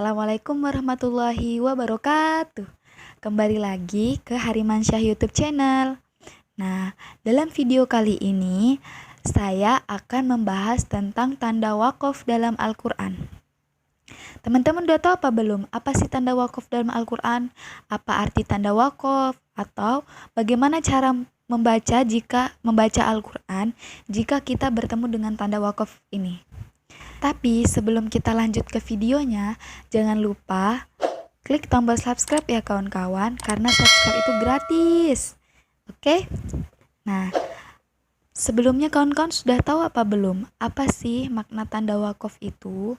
Assalamualaikum warahmatullahi wabarakatuh. Kembali lagi ke Harimansyah YouTube channel. Nah, dalam video kali ini saya akan membahas tentang tanda wakaf dalam Al-Quran. Teman-teman udah tahu apa belum? Apa sih tanda wakaf dalam Al-Quran? Apa arti tanda wakaf? Atau bagaimana cara membaca Al-Quran jika kita bertemu dengan tanda wakaf ini? Tapi sebelum kita lanjut ke videonya, jangan lupa klik tombol subscribe ya kawan-kawan, karena subscribe itu gratis. Oke? Nah, sebelumnya kawan-kawan sudah tahu apa belum? Apa sih makna tanda wakaf itu?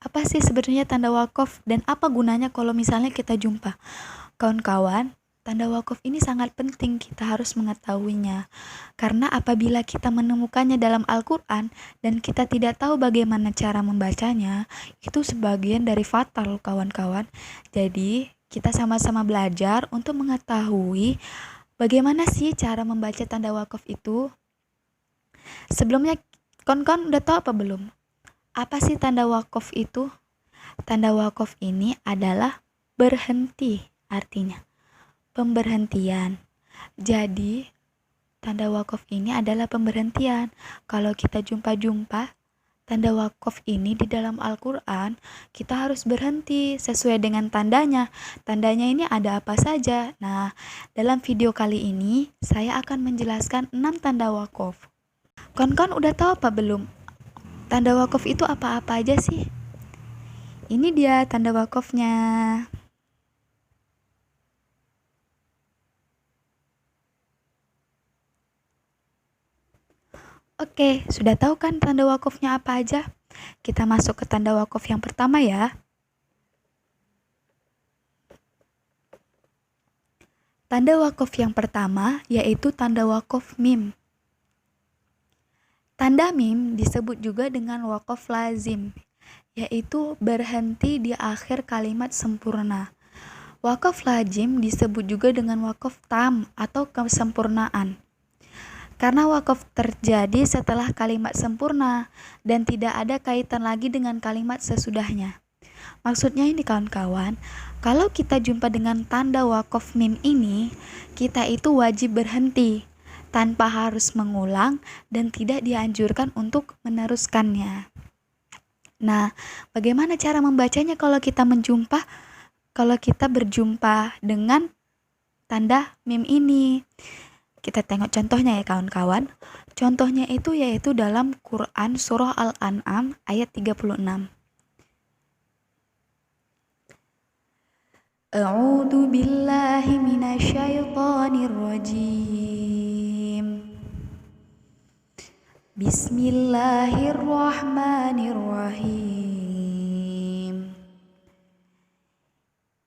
Apa sih sebenarnya tanda wakaf dan apa gunanya kalau misalnya kita jumpa? Kawan-kawan, tanda wakaf ini sangat penting, kita harus mengetahuinya. Karena apabila kita menemukannya dalam Al-Quran dan kita tidak tahu bagaimana cara membacanya, itu sebagian dari fatal kawan-kawan. Jadi kita sama-sama belajar untuk mengetahui bagaimana sih cara membaca tanda wakaf itu. Sebelumnya kawan-kawan udah tahu apa belum? Apa sih tanda wakaf itu? Tanda wakaf ini adalah berhenti artinya. Pemberhentian. Jadi, tanda wakaf ini adalah pemberhentian. Kalau kita jumpa tanda wakaf ini di dalam Al-Quran, kita harus berhenti sesuai dengan tandanya. Tandanya ini ada apa saja? Nah, dalam video kali ini, saya akan menjelaskan 6 tanda wakaf. Kawan-kawan udah tahu apa belum? Tanda wakaf itu apa-apa aja sih? Ini dia tanda wakafnya. Oke, sudah tahu kan tanda wakafnya apa aja? Kita masuk ke tanda wakaf yang pertama ya. Tanda wakaf yang pertama yaitu tanda wakaf mim. Tanda mim disebut juga dengan wakaf lazim, yaitu berhenti di akhir kalimat sempurna. Wakaf lazim disebut juga dengan wakaf tam atau kesempurnaan. Karena wakaf terjadi setelah kalimat sempurna dan tidak ada kaitan lagi dengan kalimat sesudahnya. Maksudnya ini kawan-kawan, kalau kita jumpa dengan tanda wakaf mim ini, kita itu wajib berhenti tanpa harus mengulang dan tidak dianjurkan untuk meneruskannya. Nah, bagaimana cara membacanya kalau kita berjumpa dengan tanda mim ini? Kita tengok contohnya ya kawan-kawan. Contohnya itu yaitu dalam Quran surah Al-An'am ayat 36. A'udzu billahi minasyaitonir rajim. Bismillahirrahmanirrahim.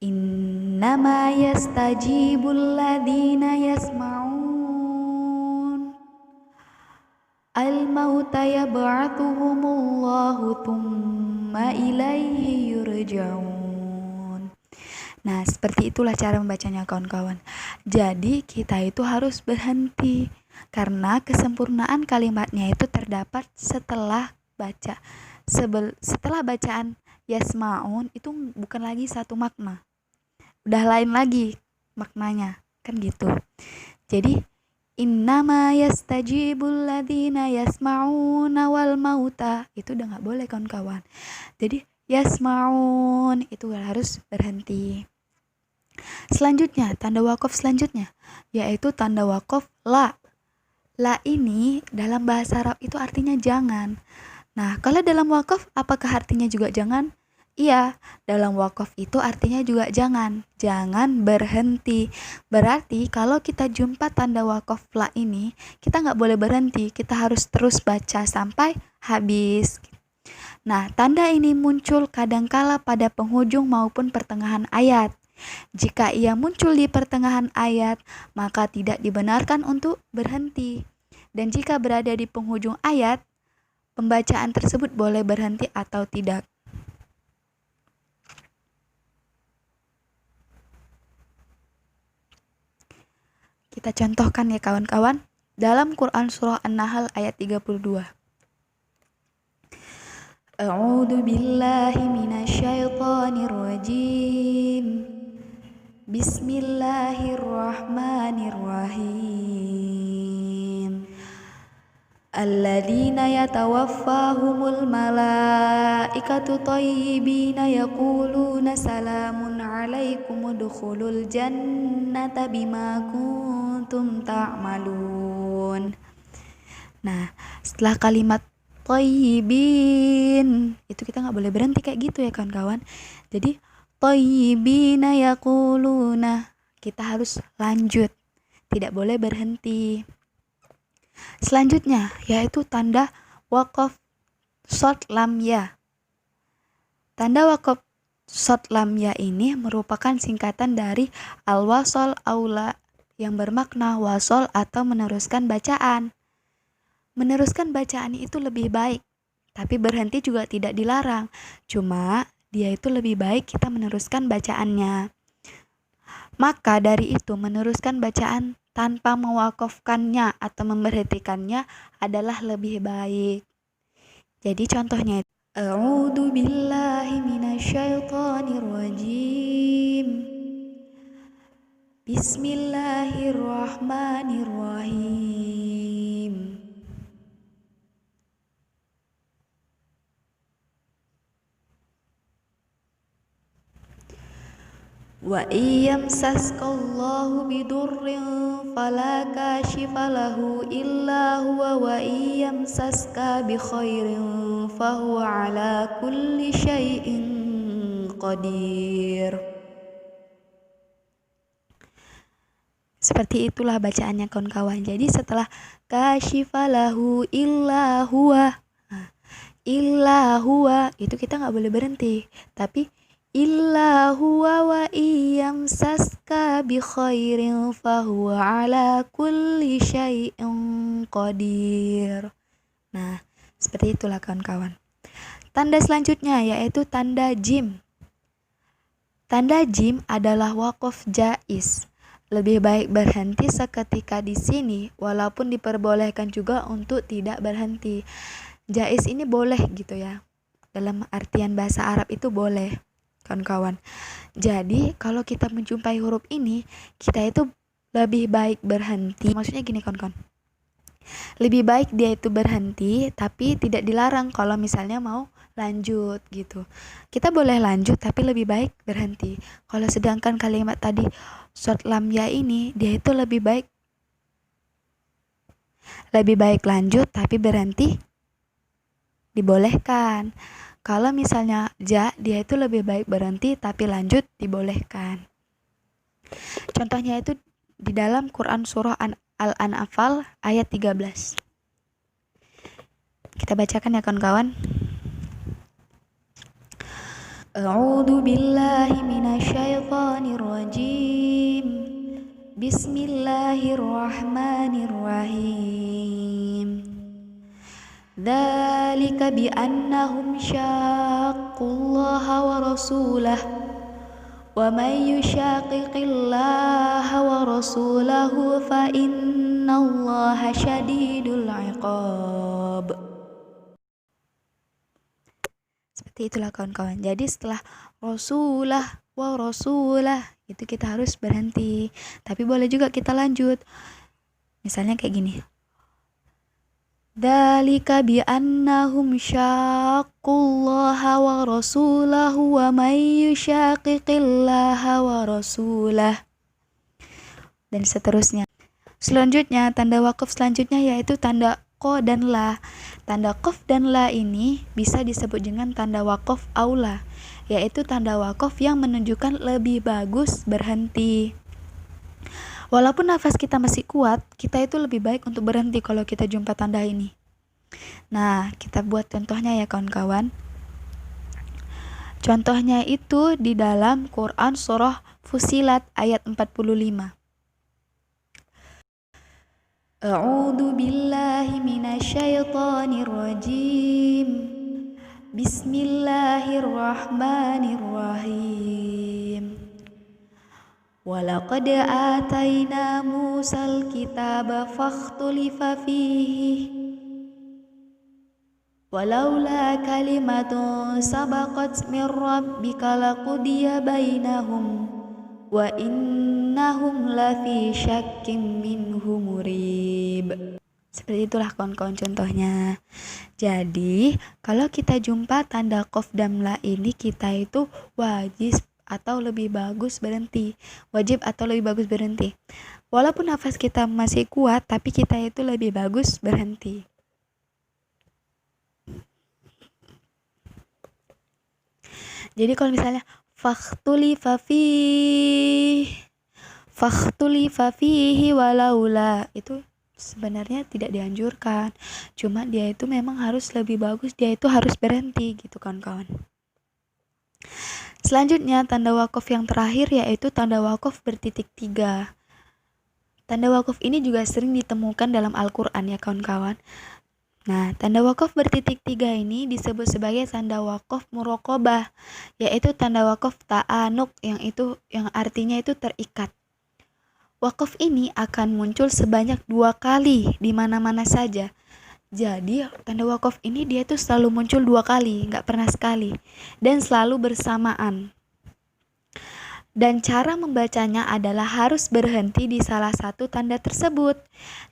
Innama yastajibul ladzina yasma'un al-mauta yab'atsuhumullahu tsumma ilaihi yurja'un. Nah, seperti itulah cara membacanya kawan-kawan. Jadi, kita itu harus berhenti karena kesempurnaan kalimatnya itu terdapat setelah bacaan yasma'un itu bukan lagi satu makna. Udah lain lagi maknanya, kan gitu. Jadi, innama yastajibul ladzina yasma'una wal mauta, itu udah gak boleh kawan-kawan. Jadi yasma'un itu harus berhenti. Selanjutnya, tanda wakaf selanjutnya yaitu tanda wakaf la. La ini dalam bahasa Arab itu artinya jangan. Nah, kalau dalam wakaf apakah artinya juga jangan? Iya, dalam wakaf itu artinya juga jangan. Jangan berhenti. Berarti kalau kita jumpa tanda wakaf la ini, kita nggak boleh berhenti. Kita harus terus baca sampai habis. Nah, tanda ini muncul kadangkala pada penghujung maupun pertengahan ayat. Jika ia muncul di pertengahan ayat, maka tidak dibenarkan untuk berhenti. Dan jika berada di penghujung ayat, pembacaan tersebut boleh berhenti atau tidak. Kita contohkan ya kawan-kawan, dalam Quran surah An-Nahl ayat 32. A'udzu billahi minasyaitonir rajim. Bismillahirrahmanirrahim. Alladzina yatawaffahumul malaikatu thayyibina yaquluna salamun alaikum udkhulul jannata bima kuntum ta'malun. Nah, setelah kalimat thayyibin itu kita nggak boleh berhenti kayak gitu ya kawan-kawan. Jadi thayyibina yaquluna, kita harus lanjut, tidak boleh berhenti. Selanjutnya yaitu tanda waqaf shad lam ya. Tanda waqaf shad lam ya ini merupakan singkatan dari al-wasol aula yang bermakna wasol atau meneruskan bacaan. Meneruskan bacaan itu lebih baik, tapi berhenti juga tidak dilarang. Cuma dia itu lebih baik kita meneruskan bacaannya. Maka dari itu meneruskan bacaan tanpa mewakafkannya atau memberhentikannya adalah lebih baik. Jadi contohnya, A'udzu billahi minasyaitonir rajim. Bismillahirrahmanirrahim. Wa iyamsaskallahu bidurrin fala kashifa lahu illa huwa wa iyamsaska bi khairin fahuwa ala kulli syai'in qadir. Seperti itulah bacaannya kawan-kawan. Jadi setelah kashifa lahu illa huwa, itu kita nggak boleh berhenti, tapi illa huwa wa iyamsaska bi khairin fahuwa ala kulli syai'in qadir. Nah, seperti itulah kawan-kawan. Tanda selanjutnya yaitu tanda jim. Tanda jim adalah waqaf jaiz. Lebih baik berhenti seketika di sini walaupun diperbolehkan juga untuk tidak berhenti. Jaiz ini boleh gitu ya. Dalam artian bahasa Arab itu boleh. Kawan-kawan. Jadi kalau kita menjumpai huruf ini, kita itu lebih baik berhenti. Maksudnya gini kawan-kawan. Lebih baik dia itu berhenti, tapi tidak dilarang kalau misalnya mau lanjut gitu. Kita boleh lanjut tapi lebih baik berhenti. Kalau sedangkan kalimat tadi shad lam ya ini, dia itu lebih baik lanjut tapi berhenti dibolehkan. Kalau misalnya ja, dia itu lebih baik berhenti tapi lanjut dibolehkan. Contohnya itu di dalam Quran surah Al-Anfal ayat 13. Kita bacakan ya kawan-kawan. A'udzu billahi minasyaitonir rajim. Bismillahirrahmanirrahim. Dzalika bi annahum syaqqullaha wa rasulah wa may yushaqiqillaha wa rasulahu fa innallaha syadidul iqab. Seperti itulah kawan-kawan. Jadi setelah rasulah wa rasulah itu kita harus berhenti, tapi boleh juga kita lanjut. Misalnya kayak gini. Dzalika bi annahum syaqqullaha wa rasulahu wa may yushaqiqillaha wa rasulah, dan seterusnya. Selanjutnya tanda waqaf selanjutnya yaitu tanda ko dan la. Tanda qaf dan la ini bisa disebut dengan tanda waqaf aula, yaitu tanda waqaf yang menunjukkan lebih bagus berhenti. Walaupun nafas kita masih kuat, kita itu lebih baik untuk berhenti kalau kita jumpa tanda ini. Nah, kita buat contohnya ya kawan-kawan. Contohnya itu di dalam Quran surah Fussilat ayat 45. A'udzu billahi minasyaitonir rajim. Bismillahirrahmanirrahim. Walaqad atayna Musal kitaba fakhtulifa fihi walaula kalimatun sabaqat min rabbika laqudiya bainahum wa innahum lafi syakkim minhu murib. Seperti itulah kawan-kawan contohnya. Jadi kalau kita jumpa tanda qaf dan la ini, kita itu wajib atau lebih bagus berhenti. Wajib atau lebih bagus berhenti. Walaupun nafas kita masih kuat, tapi kita itu lebih bagus berhenti. Jadi kalau misalnya fakhtulifa fihi walaula, itu sebenarnya tidak dianjurkan. Cuma dia itu memang harus lebih bagus, dia itu harus berhenti gitu kawan-kawan. Selanjutnya tanda wakaf yang terakhir yaitu tanda wakaf bertitik 3. Tanda wakaf ini juga sering ditemukan dalam Al-Quran ya kawan-kawan. Nah, tanda wakaf bertitik 3 ini disebut sebagai tanda wakaf muraqabah, yaitu tanda wakaf ta'anuk yang artinya itu terikat. Wakaf ini akan muncul sebanyak 2 kali di mana-mana saja. Jadi tanda wakaf ini dia tuh selalu muncul 2 kali, nggak pernah sekali, dan selalu bersamaan. Dan cara membacanya adalah harus berhenti di salah satu tanda tersebut.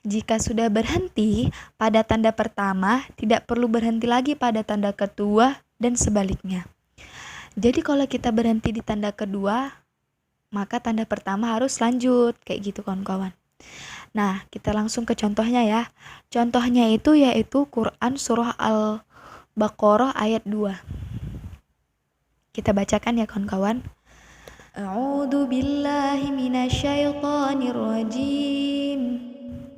Jika sudah berhenti pada tanda pertama, tidak perlu berhenti lagi pada tanda kedua dan sebaliknya. Jadi kalau kita berhenti di tanda kedua, maka tanda pertama harus lanjut, kayak gitu kawan-kawan. Nah, kita langsung ke contohnya ya. Contohnya itu yaitu Quran surah Al-Baqarah ayat 2. Kita bacakan ya kawan-kawan. A'udzu billahi minasyaitonir rajim.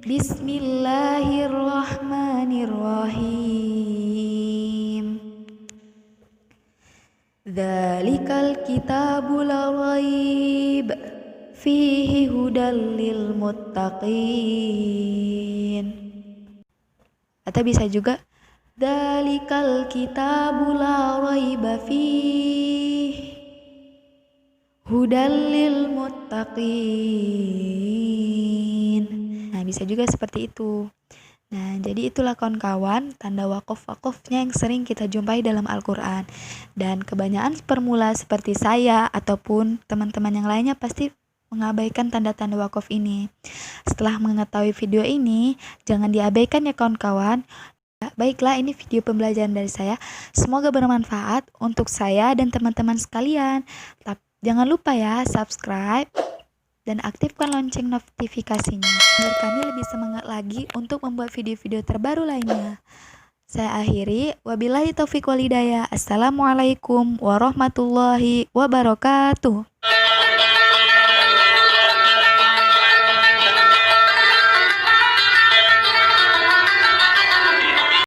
Bismillahirrahmanirrahim. Dzalikal kitabu la raib fihi hudal lil muttaqin. Atau bisa juga dzalikal kitabu la raiba fihi hudal lil muttaqin. Nah, bisa juga seperti itu. Nah, jadi itulah kawan-kawan tanda wakaf-wakafnya yang sering kita jumpai dalam Al-Quran. Dan kebanyakan permula seperti saya ataupun teman-teman yang lainnya pasti mengabaikan tanda-tanda wakaf ini. Setelah mengetahui video ini, jangan diabaikan ya kawan-kawan. Baiklah, ini video pembelajaran dari saya. Semoga bermanfaat untuk saya dan teman-teman sekalian. Jangan lupa ya subscribe dan aktifkan lonceng notifikasinya agar kami lebih semangat lagi untuk membuat video-video terbaru lainnya. Saya akhiri, wabillahi taufiq wal hidayah. Assalamualaikum warahmatullahi wabarakatuh.